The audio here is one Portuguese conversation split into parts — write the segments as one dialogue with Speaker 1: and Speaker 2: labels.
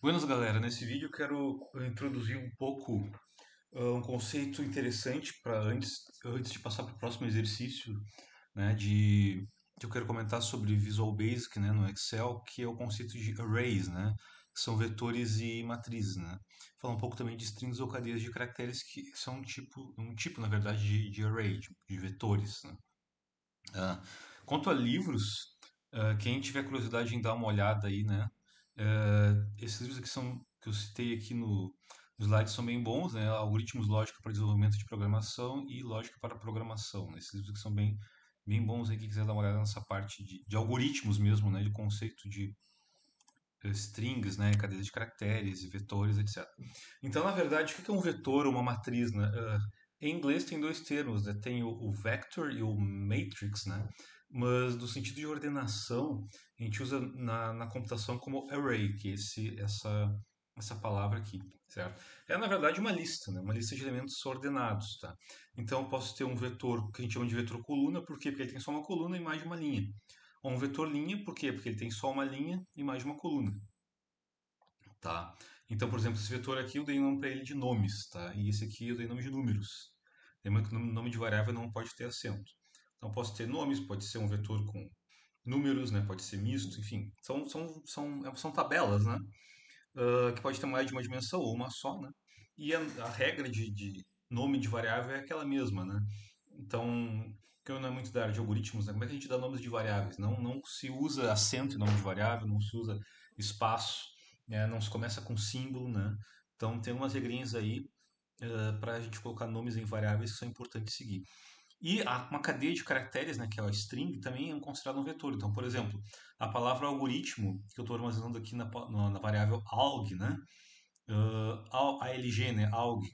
Speaker 1: Buenas, galera. Nesse vídeo eu quero introduzir um pouco um conceito interessante para antes de passar para o próximo exercício, né, que eu quero comentar sobre Visual Basic, né, no Excel, que é o conceito de arrays, né, que são vetores e matrizes, né. Falar um pouco também de strings ou cadeias de caracteres que são um tipo, na verdade, de array, de vetores, né. Ah, Quanto a livros, quem tiver curiosidade em dar uma olhada aí, né? Esses livros aqui são que eu citei aqui no slide são bem bons, né? Algoritmos, lógica para desenvolvimento de programação e lógica para programação, né? Esses livros aqui são bem bons aí, quem quiser dar uma olhada nessa parte de algoritmos mesmo, né? De conceito de strings, né? Cadeias de caracteres, vetores, etc. Então, na verdade, o que é um vetor ou uma matriz, né? Em inglês tem dois termos, né? Tem o vector e o matrix, né? Mas no sentido de ordenação, a gente usa na computação como array, que é essa palavra aqui, certo? É, na verdade, uma lista, né? Uma lista de elementos ordenados, tá? Então, eu posso ter um vetor que a gente chama de vetor coluna, por quê? Porque ele tem só uma coluna e mais de uma linha. Ou um vetor linha, por quê? Porque ele tem só uma linha e mais de uma coluna. Tá? Então, por exemplo, esse vetor aqui eu dei nome para ele de nomes, tá? E esse aqui eu dei nome de números. Lembra que o nome de variável não pode ter acento. Então, posso ter nomes, pode ser um vetor com números, né? Pode ser misto, enfim. São tabelas, né? Que pode ter mais de uma dimensão ou uma só, né? E a regra de nome de variável é aquela mesma, né? Então, que eu não é muito da área de algoritmos, né? Como é que a gente dá nomes de variáveis? Não se usa acento em nome de variável, não se usa espaço, né? Não se começa com símbolo, né? Então, tem umas regrinhas aí para a gente colocar nomes em variáveis que são importantes seguir. E uma cadeia de caracteres, né, que é a string, também é considerado um vetor. Então, por exemplo, a palavra algoritmo, que eu estou armazenando aqui na variável alg, né? ALG, né? Alg,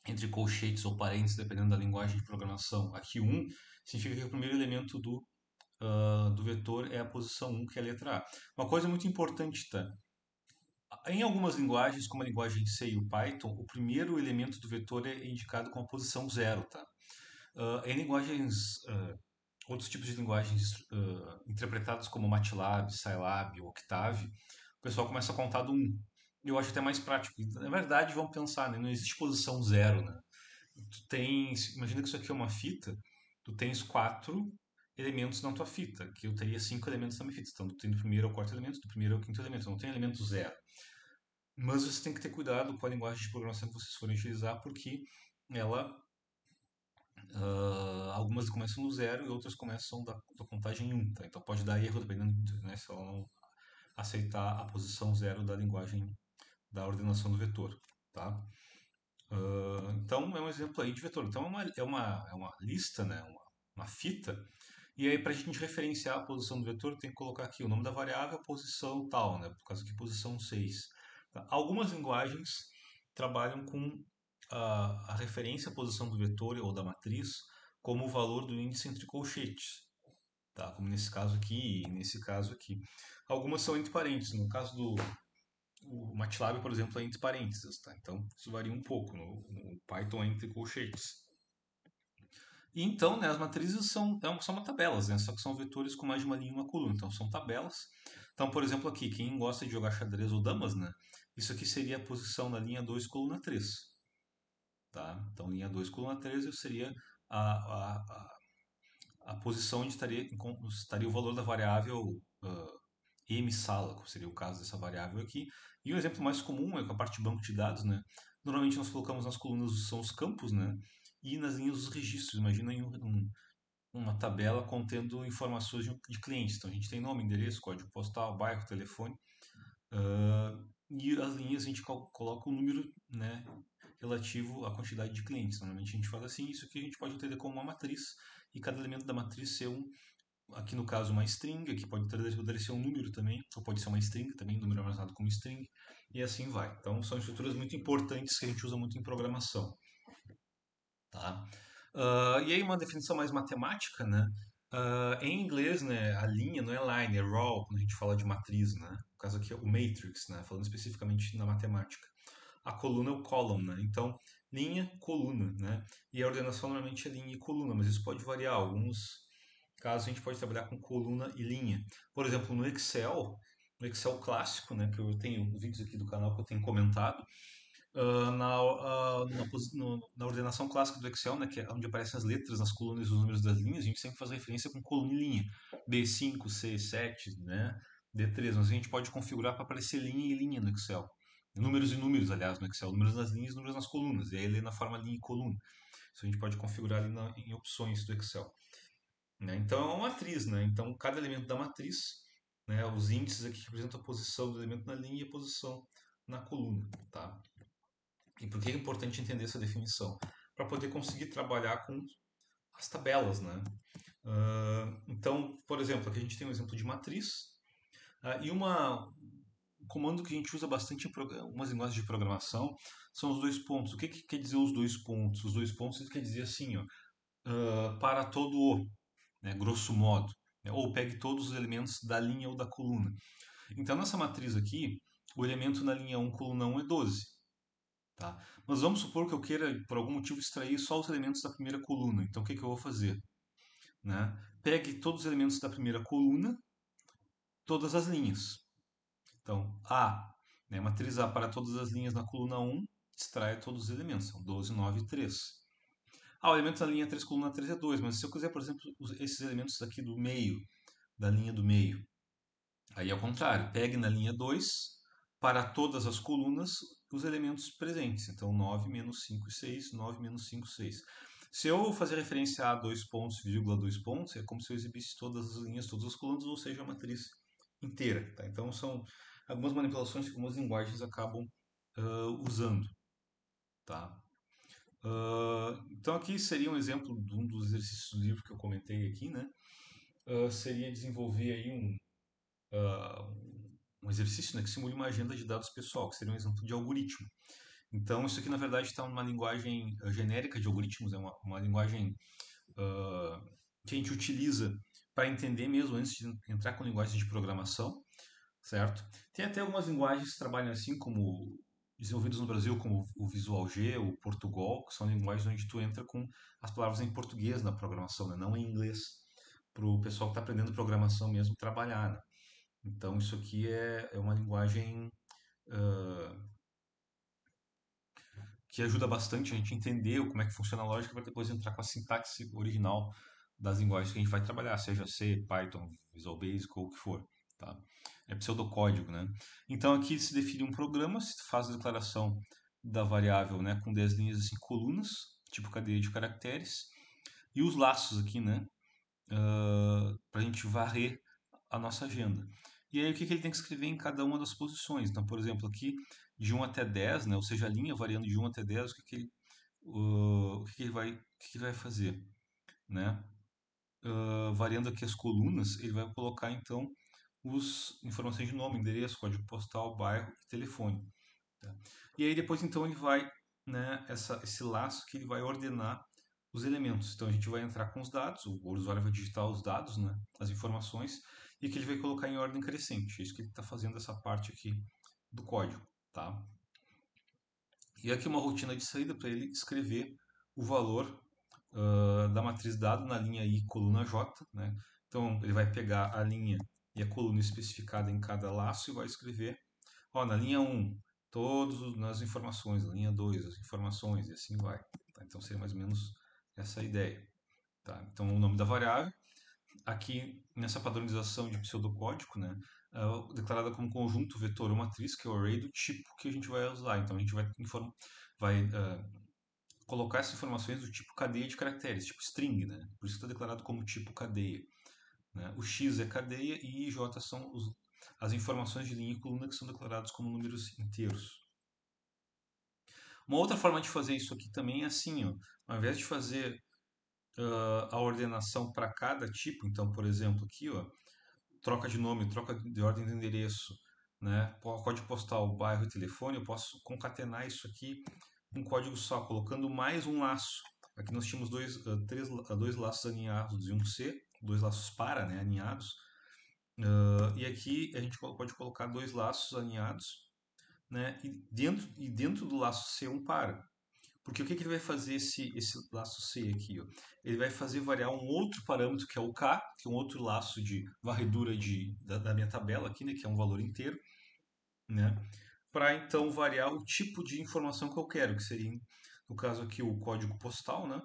Speaker 1: entre colchetes ou parênteses, dependendo da linguagem de programação. Aqui um significa que o primeiro elemento do vetor é a posição um, que é a letra A. Uma coisa muito importante, tá? Em algumas linguagens, como a linguagem C e o Python, o primeiro elemento do vetor é indicado com a posição zero, tá? Em linguagens, outros tipos de linguagens interpretadas como MATLAB, Scilab ou Octave, o pessoal começa a contar do 1. Eu acho até mais prático. Na verdade, vamos pensar, né? Não existe posição zero, né? Imagina que isso aqui é uma fita, tu tens quatro elementos na tua fita, que eu teria cinco elementos na minha fita. Então, tu tem do primeiro ao quarto elemento, do primeiro ao quinto elemento, não tem elemento zero. Mas você tem que ter cuidado com a linguagem de programação que vocês forem utilizar, porque ela, algumas começam no zero e outras começam da contagem um, tá? Então pode dar erro dependendo, né, se ela não aceitar a posição zero da linguagem da ordenação do vetor, tá? Então é um exemplo aí de vetor. Então é uma lista, né? Uma fita. E aí, para a gente referenciar a posição do vetor, tem que colocar aqui o nome da variável, a posição tal, né? Por causa aqui, posição 6. Tá? Algumas linguagens trabalham com a referência à posição do vetor ou da matriz como o valor do índice entre colchetes. Tá? Como nesse caso aqui e nesse caso aqui. Algumas são entre parênteses. No caso do MATLAB, por exemplo, é entre parênteses. Tá? Então, isso varia um pouco. No Python é entre colchetes. E então, né, as matrizes são tabelas, né, só que são vetores com mais de uma linha e uma coluna, então são tabelas. Então, por exemplo, aqui, quem gosta de jogar xadrez ou damas, né, isso aqui seria a posição na linha 2 coluna 3, tá? Então, linha 2 coluna 3 seria a, a, a, a posição onde estaria o valor da variável msala, que seria o caso dessa variável aqui. E o exemplo mais comum é com a parte de banco de dados, né? Normalmente nós colocamos nas colunas são os campos, né? E nas linhas os registros. Imagina uma tabela contendo informações de clientes. Então a gente tem nome, endereço, código postal, bairro, telefone. E as linhas a gente coloca o número, né, relativo à quantidade de clientes. Normalmente a gente faz assim. Isso aqui a gente pode entender como uma matriz. E cada elemento da matriz ser aqui no caso uma string, aqui poderia ser um número também, ou pode ser uma string também, número armazenado como string, e assim vai. Então são estruturas muito importantes que a gente usa muito em programação. Tá? E aí uma definição mais matemática, né? Em inglês, né, a linha não é line, é raw, quando a gente fala de matriz, né? No caso aqui é o matrix, né? Falando especificamente na matemática. A coluna é o column, né? Então, linha, coluna, né? E a ordenação normalmente é linha e coluna, mas isso pode variar. Alguns casos a gente pode trabalhar com coluna e linha. Por exemplo, no Excel, no Excel clássico, né, que eu tenho vídeos aqui do canal que eu tenho comentado, na ordenação clássica do Excel, né, que é onde aparecem as letras nas colunas e os números das linhas, a gente sempre faz referência com coluna e linha. B5, C7, né, D3, mas a gente pode configurar para aparecer linha e linha no Excel. Números e números, aliás, no Excel. Números nas linhas e números nas colunas. E aí ele na forma linha e coluna. Isso a gente pode configurar ali em opções do Excel. Né? Então é uma matriz, né? Então cada elemento da matriz, né, os índices aqui que representam a posição do elemento na linha e a posição na coluna, tá? E por que é importante entender essa definição? Para poder conseguir trabalhar com as tabelas, né? Então, por exemplo, aqui a gente tem um exemplo de matriz e um comando que a gente usa bastante em algumas linguagens de programação são os dois pontos. O que quer dizer os dois pontos? Os dois pontos quer dizer assim, ó, para todo o, né, grosso modo, né, ou pegue todos os elementos da linha ou da coluna. Então, nessa matriz aqui, o elemento na linha 1, coluna 1 é 12. Tá? Mas vamos supor que eu queira, por algum motivo, extrair só os elementos da primeira coluna. Então, o que eu vou fazer? Né? Pegue todos os elementos da primeira coluna, todas as linhas. Então, A, né, matriz A para todas as linhas na coluna 1, extrai todos os elementos. São 12, 9 e 3. O elemento da linha 3, coluna 3 é 2. Mas se eu quiser, por exemplo, esses elementos aqui do meio, da linha do meio, aí é o contrário. Pegue na linha 2, para todas as colunas, os elementos presentes. Então, 9 menos 5 e 6, 9 menos 5, 6. Se eu fazer referência a dois pontos, vírgula, dois pontos, é como se eu exibisse todas as linhas, todas as colunas, ou seja, a matriz inteira. Tá? Então, são algumas manipulações que algumas linguagens acabam usando. Tá? Então, aqui seria um exemplo de um dos exercícios do livro que eu comentei aqui, né? Seria desenvolver aí um exercício, né, que simule uma agenda de dados pessoal, que seria um exemplo de algoritmo. Então, isso aqui, na verdade, está numa linguagem genérica de algoritmos, é uma linguagem que a gente utiliza para entender mesmo antes de entrar com linguagens de programação, certo? Tem até algumas linguagens que trabalham assim, como desenvolvidas no Brasil, como o Visual G, o Portugal, que são linguagens onde tu entra com as palavras em português na programação, né? Não em inglês, para o pessoal que está aprendendo programação mesmo trabalhar, né? Então, isso aqui é uma linguagem que ajuda bastante a gente entender como é que funciona a lógica para depois entrar com a sintaxe original das linguagens que a gente vai trabalhar, seja C, Python, Visual Basic ou o que for. Tá? É pseudocódigo, né? Então aqui se define um programa, se faz a declaração da variável, né, com 10 linhas e 5 colunas, tipo cadeia de caracteres, e os laços aqui, né, para a gente varrer a nossa agenda. E aí o que ele tem que escrever em cada uma das posições. Então, por exemplo, aqui de 1 até 10, né, ou seja, a linha variando de 1 até 10, o que ele vai fazer? Né? Variando aqui as colunas, ele vai colocar então os informações de nome, endereço, código postal, bairro e telefone. Tá? E aí depois então ele vai, né, esse laço que ele vai ordenar os elementos. Então a gente vai entrar com os dados, o usuário vai digitar os dados, né, as informações, e que ele vai colocar em ordem crescente. É isso que ele está fazendo essa parte aqui do código. Tá? E aqui uma rotina de saída para ele escrever o valor da matriz dado na linha I, coluna J. Né? Então ele vai pegar a linha e a coluna especificada em cada laço e vai escrever, na linha 1, todas as informações, na linha 2, as informações, e assim vai. Tá? Então seria mais ou menos essa a ideia. Tá? Então o nome da variável, aqui nessa padronização de pseudocódigo, né, declarada como conjunto vetor ou matriz, que é o array do tipo que a gente vai usar. Então a gente vai colocar essas informações do tipo cadeia de caracteres, tipo string, né? Por isso que está declarado como tipo cadeia. Né? O X é cadeia e J são as informações de linha e coluna que são declarados como números inteiros. Uma outra forma de fazer isso aqui também é assim, ó, ao invés de fazer a ordenação para cada tipo, então, por exemplo, aqui, ó, troca de nome, troca de ordem de endereço, né, código postal, bairro e telefone, eu posso concatenar isso aqui um código só, colocando mais um laço. Aqui nós tínhamos dois laços alinhados e um C, dois laços para, né, alinhados. E aqui a gente pode colocar dois laços alinhados, né, e dentro do laço C um para. Porque o que, que ele vai fazer esse laço C aqui? Ó? Ele vai fazer variar um outro parâmetro que é o K, que é um outro laço de varredura da minha tabela aqui, né, que é um valor inteiro, né, para então variar o tipo de informação que eu quero, que seria, no caso aqui, o código postal, né,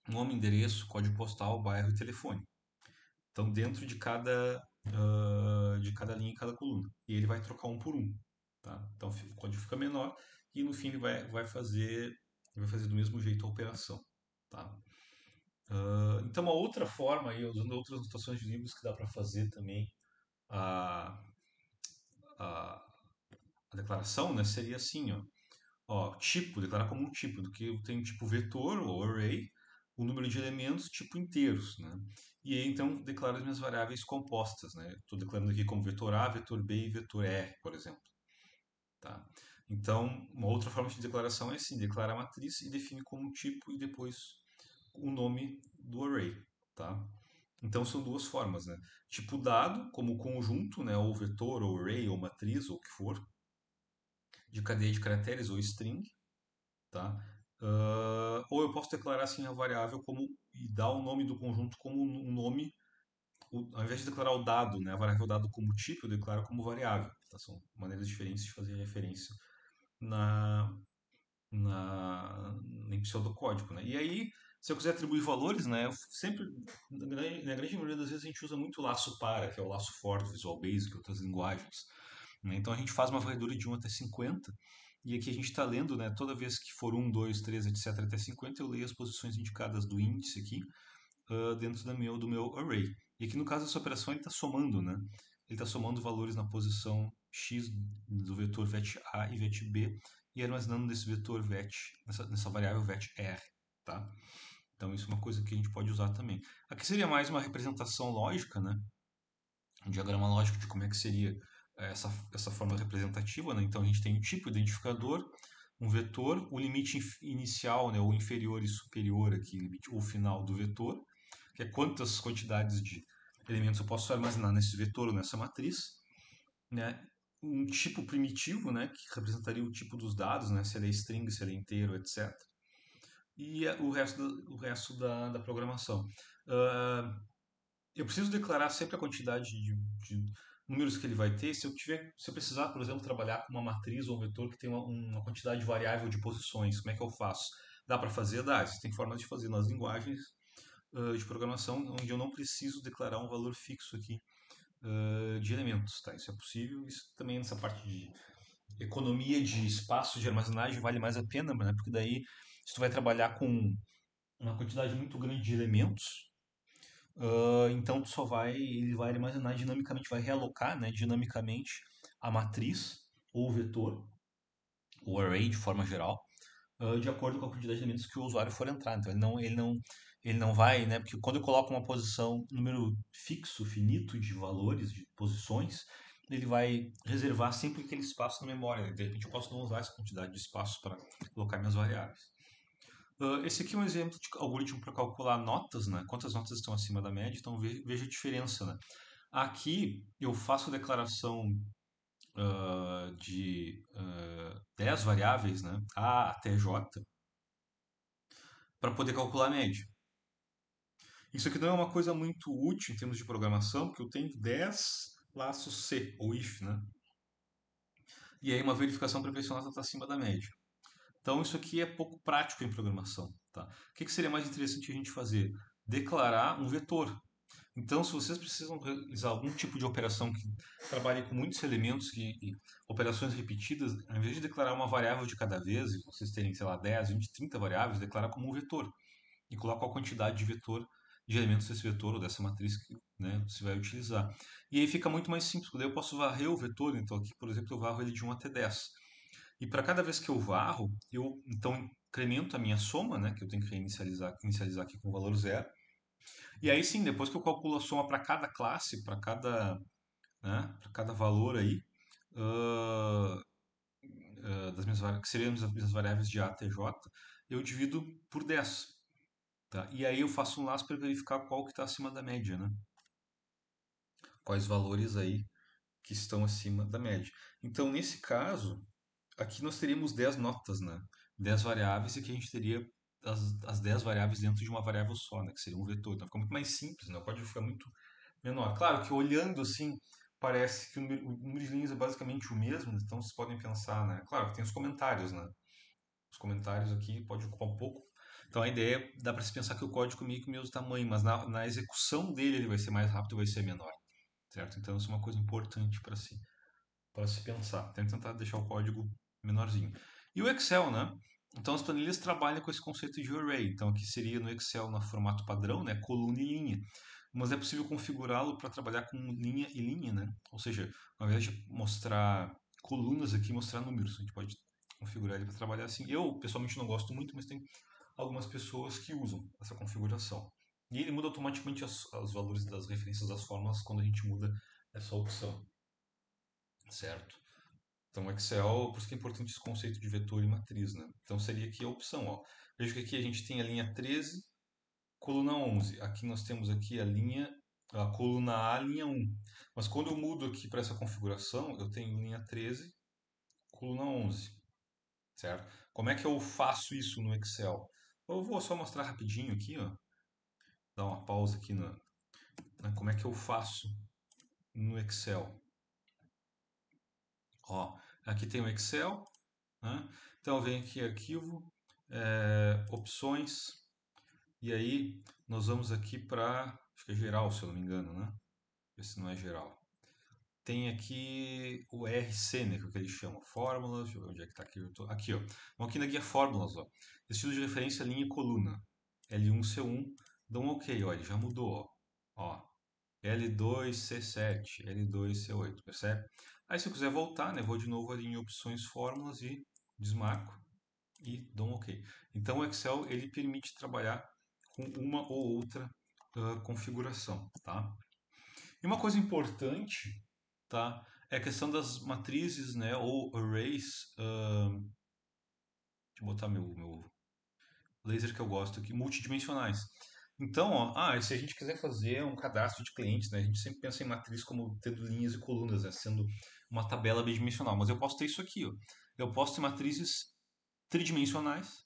Speaker 1: nome, endereço, código postal, bairro e telefone. Então, dentro de cada linha e cada coluna. E ele vai trocar um por um. Tá? Então, o código fica menor e no fim ele vai fazer do mesmo jeito a operação. Tá? Então, uma outra forma, aí, usando outras notações de livros que dá para fazer também a, a, a declaração, né, seria assim, ó, tipo, declarar como um tipo, do que eu tenho tipo vetor ou array, o número de elementos tipo inteiros, né? E aí então declaro as minhas variáveis compostas, né? Estou declarando aqui como vetor A, vetor B e vetor R, por exemplo, tá? Então, uma outra forma de declaração é assim, declara a matriz e define como um tipo e depois o nome do array, tá? Então são duas formas, né? Tipo dado, como conjunto, né? Ou vetor, ou array, ou matriz, ou o que for, de cadeia de caracteres ou string, tá? Ou eu posso declarar assim a variável como e dar o nome do conjunto como um nome, ao invés de declarar o dado, né, a variável dado como tipo, eu declaro como variável. Tá? São maneiras diferentes de fazer referência na, em pseudocódigo, né? E aí, se eu quiser atribuir valores, né, eu sempre, na grande maioria das vezes a gente usa muito o laço para, que é o laço for, Visual Basic, outras linguagens. Né? Então a gente faz uma varredura de 1 até 50, e aqui a gente está lendo, né, toda vez que for 1, 2, 3, etc. até 50, eu leio as posições indicadas do índice aqui dentro do meu array. E aqui no caso dessa operação ele está somando, né? Ele está somando valores na posição x do vetor vet A e vet B e armazenando nesse vetor vet, nessa variável vet R, tá? Então isso é uma coisa que a gente pode usar também. Aqui seria mais uma representação lógica, né? Um diagrama lógico de como é que seria essa forma representativa, né? Então a gente tem um tipo identificador, um vetor, o limite inicial, né, ou inferior e superior aqui, limite ou final do vetor, que é quantas quantidades de elementos eu posso armazenar nesse vetor ou nessa matriz, né? Um tipo primitivo, né, que representaria o tipo dos dados, né, se ele é string, se ele é inteiro, etc. E o resto da programação. Uh, eu preciso declarar sempre a quantidade de números que ele vai ter. Se eu precisar, por exemplo, trabalhar com uma matriz ou um vetor que tem uma quantidade variável de posições, como é que eu faço? Dá para fazer? Dá. Existem formas de fazer nas linguagens de programação onde eu não preciso declarar um valor fixo aqui de elementos, tá? Isso é possível. Isso também nessa parte de economia de espaço de armazenagem vale mais a pena, né? Porque daí se tu vai trabalhar com uma quantidade muito grande de elementos, então ele vai armazenar dinamicamente, vai realocar, né, dinamicamente a matriz ou o vetor, o array de forma geral, de acordo com a quantidade de elementos que o usuário for entrar. Então ele não vai, né, porque quando eu coloco uma posição, um número fixo, finito de valores, de posições, ele vai reservar sempre aquele espaço na memória. De repente eu posso não usar essa quantidade de espaço para colocar minhas variáveis. Esse aqui é um exemplo de algoritmo para calcular notas, né? Quantas notas estão acima da média, então veja a diferença, né? Aqui eu faço a declaração de 10 variáveis, né? A até J, para poder calcular a média. Isso aqui não é uma coisa muito útil em termos de programação, porque eu tenho 10 laços C, ou if, né? E aí uma verificação para ver se a nota está acima da média. Então isso aqui é pouco prático em programação, tá? O que seria mais interessante a gente fazer? Declarar um vetor. Então, se vocês precisam realizar algum tipo de operação que trabalhe com muitos elementos e operações repetidas, ao invés de declarar uma variável de cada vez, e vocês terem, sei lá, 10, 20, 30 variáveis, declara como um vetor. E coloca a quantidade de vetor, de elementos desse vetor ou dessa matriz que, né, você vai utilizar. E aí fica muito mais simples, porque daí eu posso varrer o vetor. Então, aqui, por exemplo, eu varro ele de 1 até 10. E para cada vez que eu varro, eu então incremento a minha soma, né, que eu tenho que inicializar aqui com o valor zero. E aí sim, depois que eu calculo a soma para cada classe, né, para cada valor aí, ah, que seriam as minhas variáveis de A até J, eu divido por 10. Tá? E aí eu faço um laço para verificar qual que está acima da média, né? Quais valores aí que estão acima da média. Então, nesse caso, aqui nós teríamos 10 notas, né? 10 variáveis e que a gente teria as 10 variáveis dentro de uma variável só, né, que seria um vetor. Então fica muito mais simples, né? O código fica muito menor. Claro que olhando assim, parece que o número de linhas é basicamente o mesmo, então vocês podem pensar, né? Claro que tem os comentários, né? Os comentários aqui pode ocupar um pouco. Então a ideia dá para se pensar que o código é meio que o mesmo tamanho, mas na execução dele ele vai ser mais rápido, vai ser menor, certo? Então isso é uma coisa importante para se pensar. Tem que tentar deixar o código menorzinho. E o Excel, né? Então as planilhas trabalham com esse conceito de array. Então aqui seria no Excel no formato padrão, né? Coluna e linha. Mas é possível configurá-lo para trabalhar com linha e linha, né? Ou seja, ao invés de mostrar colunas aqui, mostrar números. A gente pode configurar ele para trabalhar assim. Eu, pessoalmente, não gosto muito, mas tem algumas pessoas que usam essa configuração. E ele muda automaticamente os valores das referências das fórmulas quando a gente muda essa opção, certo? Então, Excel, por isso que é importante esse conceito de vetor e matriz, né? Então, seria aqui a opção, ó. Veja que aqui a gente tem a linha 13, coluna 11. Aqui nós temos aqui a coluna A, linha 1. Mas quando eu mudo aqui para essa configuração, eu tenho linha 13, coluna 11, certo? Como é que eu faço isso no Excel? Eu vou só mostrar rapidinho aqui, ó. Dar uma pausa aqui como é que eu faço no Excel. Ó, aqui tem o Excel, né? Então eu venho aqui arquivo, opções, e aí nós vamos aqui para, acho que é geral, se eu não me engano, né? Ver se não é geral. Tem aqui o RC, né, que é o que eles chamam, fórmulas, deixa eu ver onde é que está aqui, aqui, ó. Vamos aqui na guia fórmulas, ó. Estilo de referência, linha e coluna. L1C1, dá um OK, ó, ele já mudou, ó. L2C7, L2C8, percebe? Aí se eu quiser voltar, né, vou de novo ali em opções, fórmulas e desmarco e dou um OK. Então o Excel ele permite trabalhar com uma ou outra configuração, tá? E uma coisa importante, tá, é a questão das matrizes, né, ou arrays. Deixa eu botar meu laser que eu gosto aqui, multidimensionais. Então, ó, se a gente quiser fazer um cadastro de clientes, né, a gente sempre pensa em matriz como tendo linhas e colunas, né, sendo uma tabela bidimensional. Mas eu posso ter isso aqui, ó. Eu posso ter matrizes tridimensionais.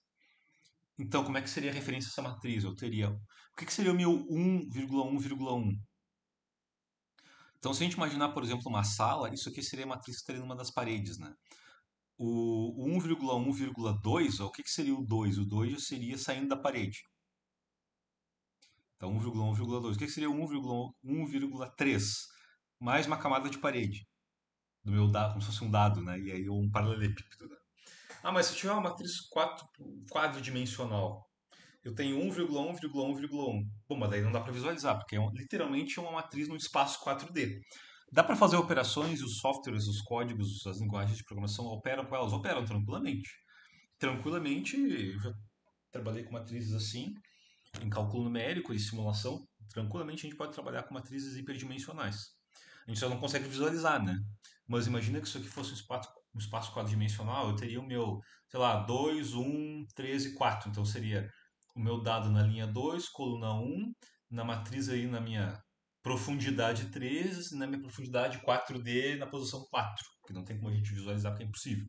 Speaker 1: Então, como é que seria a referência a essa matriz? Eu teria. O que seria o meu 1,1,1? Então, se a gente imaginar, por exemplo, uma sala, isso aqui seria a matriz que estaria numa das paredes, né? O 1,1,2, ó, o que seria o 2? O 2 já seria saindo da parede. Então, 1,1, 1,2. O que seria 1,3? Mais uma camada de parede do meu dado, como se fosse um dado, né? E aí um paralelepípedo, né? Mas se eu tiver uma matriz quadridimensional, eu tenho 1,1,1,1. Bom, mas daí não dá para visualizar, porque literalmente é uma matriz num espaço 4D. Dá para fazer operações, os softwares, os códigos, as linguagens de programação operam com elas? Operam tranquilamente. Tranquilamente, eu já trabalhei com matrizes assim, em cálculo numérico e simulação. Tranquilamente a gente pode trabalhar com matrizes hiperdimensionais. A gente só não consegue visualizar, né? Mas imagina que isso aqui fosse um espaço quadridimensional, eu teria o meu, sei lá, 2, 1, 13, 4. Então seria o meu dado na linha 2, coluna 1, na matriz aí na minha profundidade 3, na minha profundidade 4D na posição 4, que não tem como a gente visualizar porque é impossível.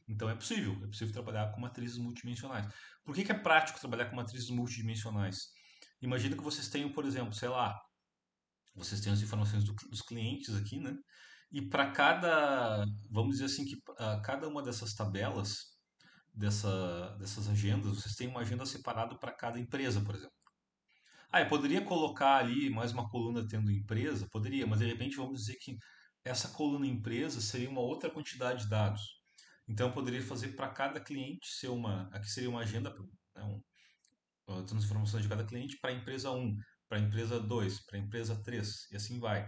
Speaker 1: Então é possível trabalhar com matrizes multidimensionais. Por que é prático trabalhar com matrizes multidimensionais? Imagina que vocês tenham, por exemplo, sei lá, vocês têm as informações dos clientes aqui, né? E para cada, vamos dizer assim, que cada uma dessas tabelas, dessas agendas, vocês têm uma agenda separada para cada empresa, por exemplo. Eu poderia colocar ali mais uma coluna tendo empresa? Poderia, mas de repente vamos dizer que essa coluna empresa seria uma outra quantidade de dados. Então eu poderia fazer para cada cliente ser aqui seria uma agenda, né, transformações de cada cliente para a empresa um, para a empresa 2, para a empresa 3 e assim vai.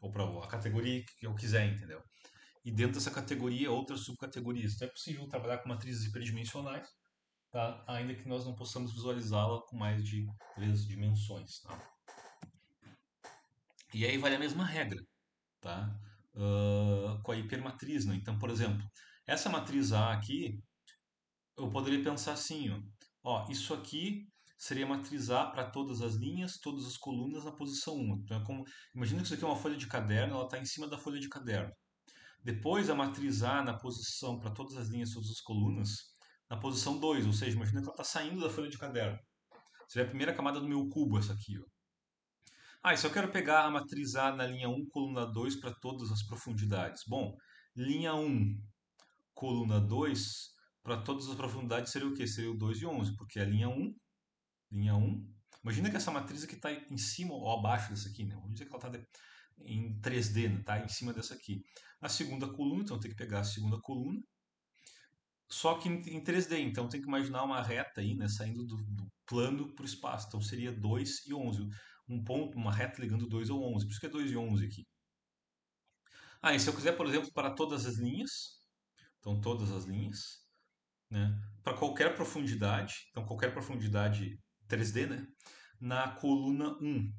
Speaker 1: Ou para a categoria que eu quiser, entendeu? E dentro dessa categoria, outras subcategorias. Então é possível trabalhar com matrizes hiperdimensionais, tá? Ainda que nós não possamos visualizá-la com mais de 3 dimensões. Tá? E aí vale a mesma regra, tá? Com a hipermatriz, né? Então, por exemplo, essa matriz A aqui, eu poderia pensar assim, isso aqui seria matriz A para todas as linhas, todas as colunas na posição 1. Então, imagina que isso aqui é uma folha de caderno, ela está em cima da folha de caderno. Depois, a matriz A na posição para todas as linhas, todas as colunas, na posição 2, ou seja, imagina que ela está saindo da folha de caderno. Seria a primeira camada do meu cubo essa aqui, ó. Ah, e se eu quero pegar a matriz A na linha 1, coluna 2 para todas as profundidades? Bom, linha 1, coluna 2 para todas as profundidades seria o quê? Seria o 2 e 11, porque a linha 1. Imagina que essa matriz aqui está em cima ou abaixo dessa aqui, né? Vamos dizer que ela está em 3D, né? Tá em cima dessa aqui. A segunda coluna, então tem que pegar a segunda coluna, só que em 3D, então tem que imaginar uma reta aí, né, saindo do plano para o espaço. Então seria 2 e 11. Um ponto, uma reta ligando 2 ao 11. Por isso que é 2 e 11 aqui. Ah, e se eu quiser, por exemplo, para todas as linhas, então todas as linhas, né, para qualquer profundidade, então qualquer profundidade 3D, né, na coluna 1,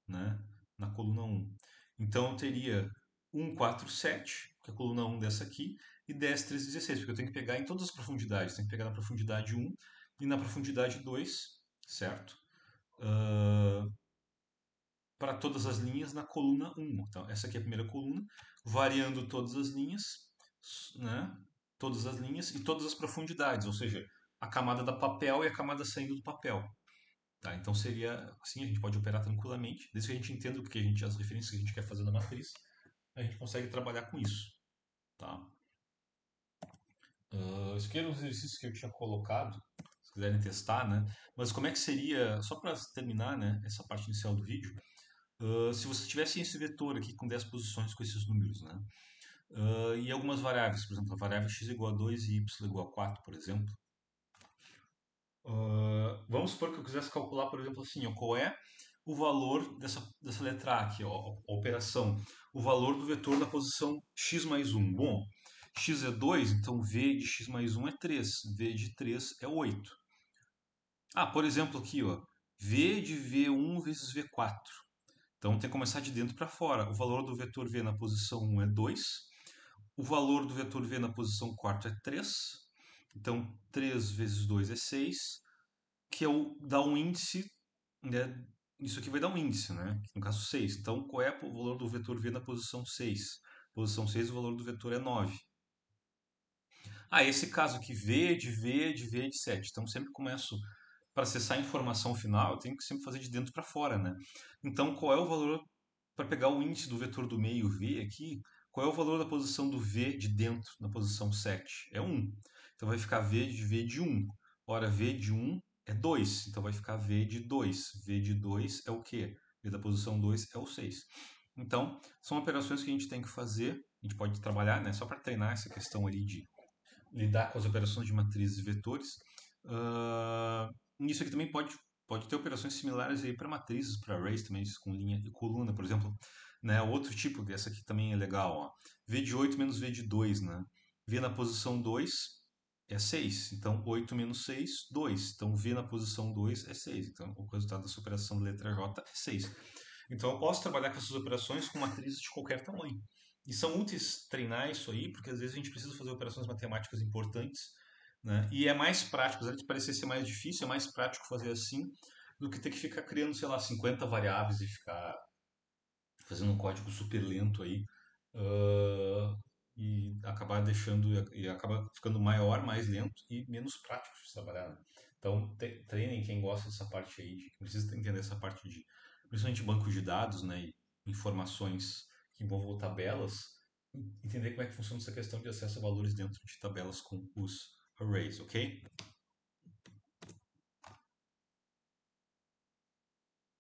Speaker 1: né, na coluna 1. Então eu teria 1, 4, 7, que é a coluna 1 dessa aqui, e 10, 13, 16, porque eu tenho que pegar em todas as profundidades. Tenho que pegar na profundidade 1 e na profundidade 2, certo? Para todas as linhas na coluna 1. Então, essa aqui é a primeira coluna, variando todas as linhas, né? Todas as linhas e todas as profundidades, ou seja, a camada da papel e a camada saindo do papel. Tá? Então seria assim, a gente pode operar tranquilamente, desde que a gente entenda o que a gente, as referências que a gente quer fazer na matriz, a gente consegue trabalhar com isso. Tá? Isso aqui eram os exercícios que eu tinha colocado, se quiserem testar, né? Mas como é que seria, só para terminar, né, essa parte inicial do vídeo, se você tivesse esse vetor aqui com 10 posições com esses números, né? E algumas variáveis, por exemplo, a variável x igual a 2 e y igual a 4, por exemplo. Vamos supor que eu quisesse calcular, por exemplo, assim, ó, qual é o valor dessa letra A aqui, ó, a operação, o valor do vetor na posição x mais 1. Bom, x é 2, então v de x mais 1 é 3, v de 3 é 8. Ah, por exemplo, aqui, ó, v de v1 vezes v4. Então tem que começar de dentro para fora. O valor do vetor v na posição 1 é 2. O valor do vetor v na posição 4 é 3. Então 3 vezes 2 é 6, que dá um índice, né? Isso aqui vai dar um índice, né? No caso 6. Então qual é o valor do vetor v na posição 6? Posição 6, o valor do vetor é 9. Ah, esse caso aqui, v de v de v de 7. Então sempre começo, para acessar a informação final, eu tenho que sempre fazer de dentro para fora, né? Então qual é o valor, para pegar o índice do vetor do meio v aqui, qual é o valor da posição do v de dentro na posição 7? É 1. Então vai ficar v de 1. Ora, v de 1 é 2. Então vai ficar v de 2. V de 2 é o quê? V da posição 2 é o 6. Então, são operações que a gente tem que fazer. A gente pode trabalhar, né, só para treinar essa questão ali de lidar com as operações de matrizes e vetores. Isso aqui também pode ter operações similares aí para matrizes, para arrays também, com linha e coluna, por exemplo. Né, outro tipo, essa aqui também é legal. Ó. V de 8 menos V de 2. Né? V na posição 2 é 6. Então, 8 menos 6, 2. Então, V na posição 2 é 6. Então, o resultado dessa operação da letra J é 6. Então, eu posso trabalhar com essas operações com matrizes de qualquer tamanho. E são úteis treinar isso aí, porque às vezes a gente precisa fazer operações matemáticas importantes, né? E é mais prático, apesar de parecer ser mais difícil, é mais prático fazer assim do que ter que ficar criando, sei lá, 50 variáveis e ficar fazendo um código super lento aí. ah, e acabar deixando, e acaba ficando maior, mais lento e menos prático de trabalhar, né? Então, treinem quem gosta dessa parte aí, que precisa entender essa parte de, principalmente bancos de dados, né, e informações que envolvam tabelas, entender como é que funciona essa questão de acesso a valores dentro de tabelas com os arrays, ok?